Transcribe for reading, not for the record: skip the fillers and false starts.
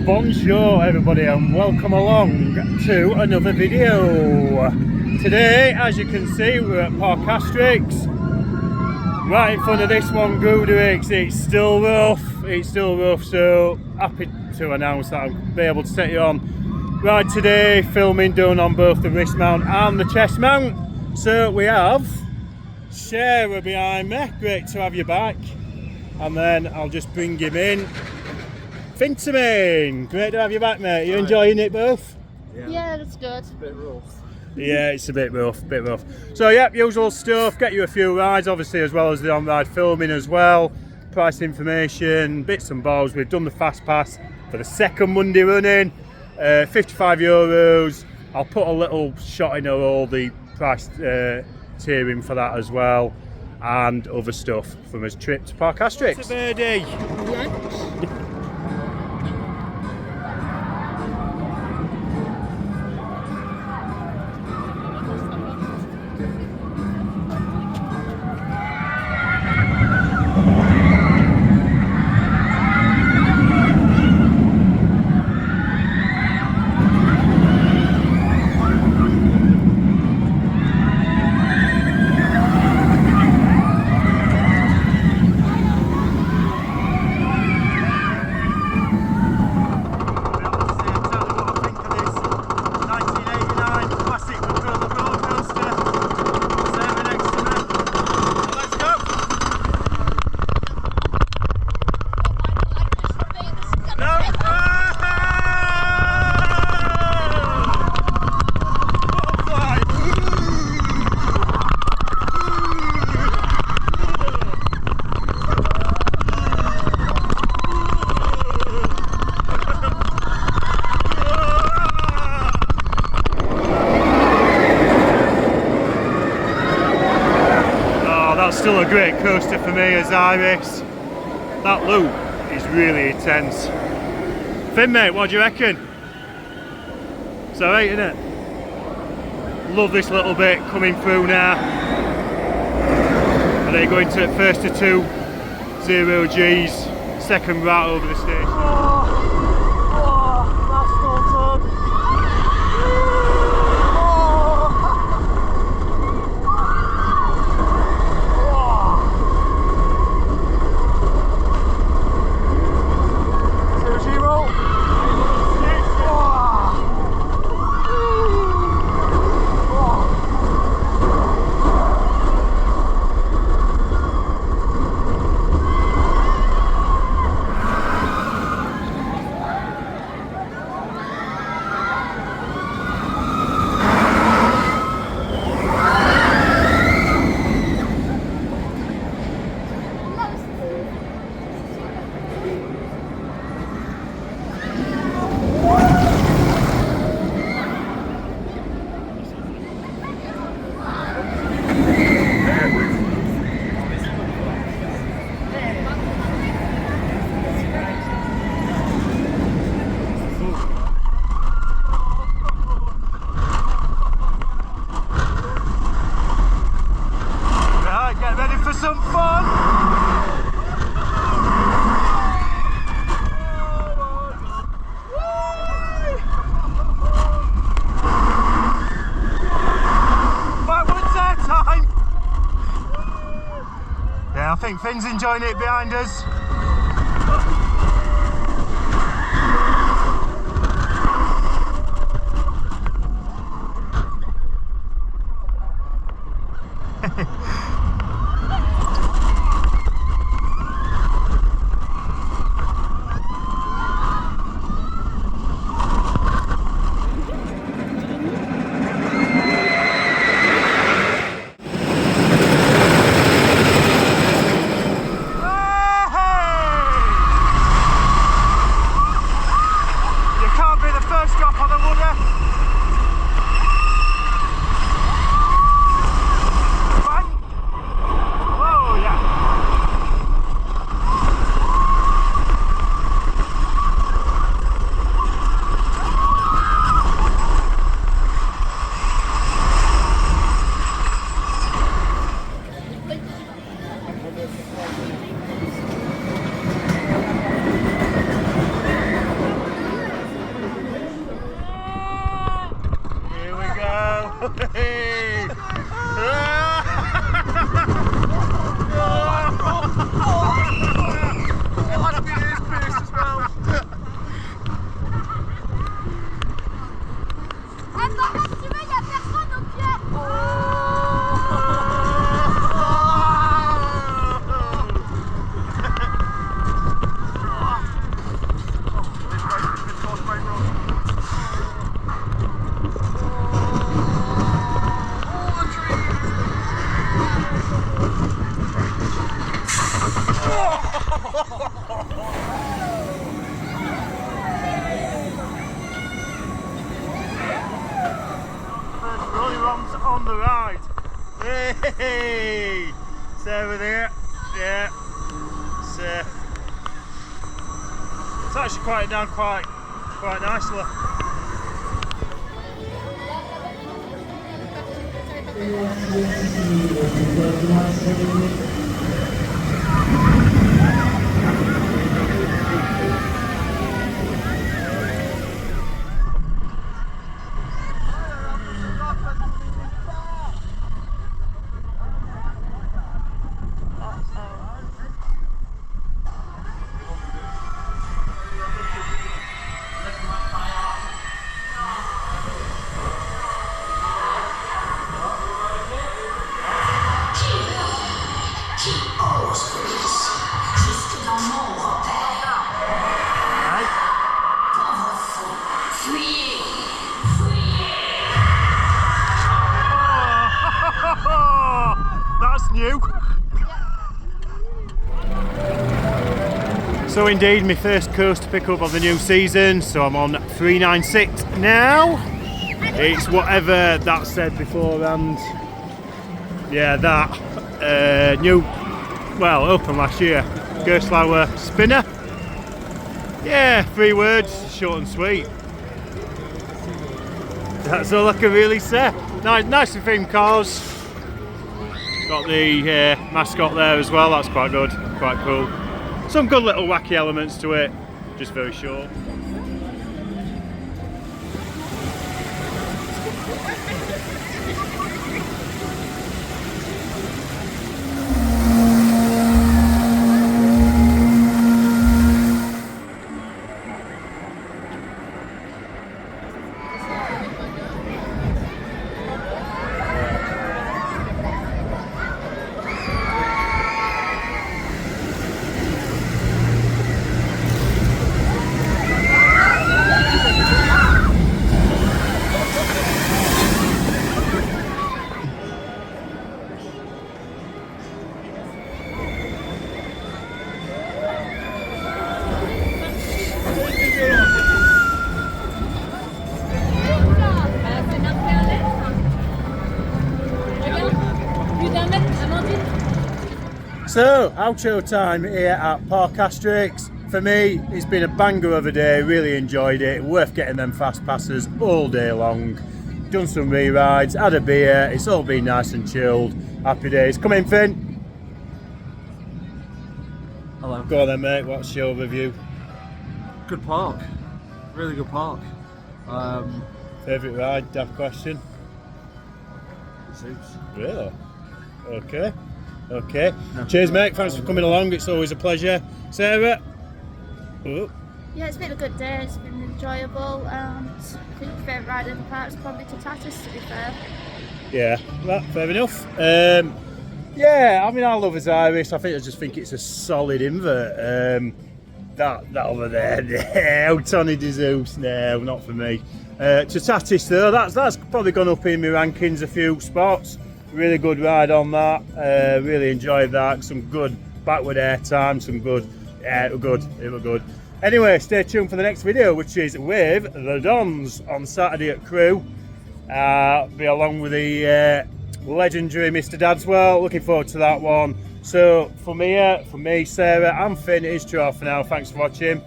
Bonjour everybody and welcome along to another video. Today, as you can see, we're at Parc Asterix. Right in front of this one, Asterix. It's still rough, so happy to announce that I'll be able to set you on ride today, filming done on both the wrist mount and the chest mount. So we have Sarah behind me, great to have you back. And then I'll just bring him in. Finterman, great to have you back, mate. You enjoying it both? Yeah, that's good. It's a bit rough. Yeah, it's a bit rough, So yeah, usual stuff, get you a few rides, obviously, as well as the on-ride filming as well. Price information, bits and bobs. We've done the fast pass for the second Monday running, €55. I'll put a little shot in of all the price tiering for that as well, and other stuff from his trip to Parc Asterix. It's a birdie. Still a great coaster for me, Asterix. That loop is really intense. Finn, mate, what do you reckon? It's alright, isn't it? Love this little bit coming through now. And then going to first to 2 0Gs, second right over the station. Some fun! Backwards that time! Yeah, I think Finn's enjoying it behind us. the ride. Hey, Sarah there. Yeah. It's actually quieted down quite nicely. That's new. So indeed, my first coast to pick up of the new season, so I'm on 396 now. It's whatever that said beforehand. Yeah, that new, well, open last year, Gerstlauer spinner. Yeah, 3 words, short and sweet. That's all I can really say. Nice and themed cars. Got the mascot there as well, that's quite good, quite cool. Some good little wacky elements to it, just very short. So, outro time here at Parc Asterix. For me, it's been a banger of a day, really enjoyed it. Worth getting them fast passes all day long. Done some re-rides, had a beer, it's all been nice and chilled. Happy days. Come in, Finn. Hello. Go on then, mate, what's your review? Good park. Really good park. Favourite ride, daft question? Zeus. Really? Okay. Okay. No. Cheers, mate. Thanks for coming along. It's always a pleasure. Sarah? Oh. Yeah, it's been a good day. It's been enjoyable. And I think my favourite ride in the park is probably to Tatis, to be fair. Yeah, well, fair enough. Yeah, I mean, I love Asterix. I just think it's a solid invert. That over there, Tony de Zeus, no, not for me. To Tatis though, that's probably gone up in my rankings a few spots. Really good ride on that. Really enjoyed that. Some good backward air time. Some good. Yeah, it was good. It was good. Anyway, stay tuned for the next video, which is with the Dons on Saturday at Crewe. Be along with the legendary Mr. Dadswell. Looking forward to that one. So from me, Sarah, and Finn, it is true for now. Thanks for watching.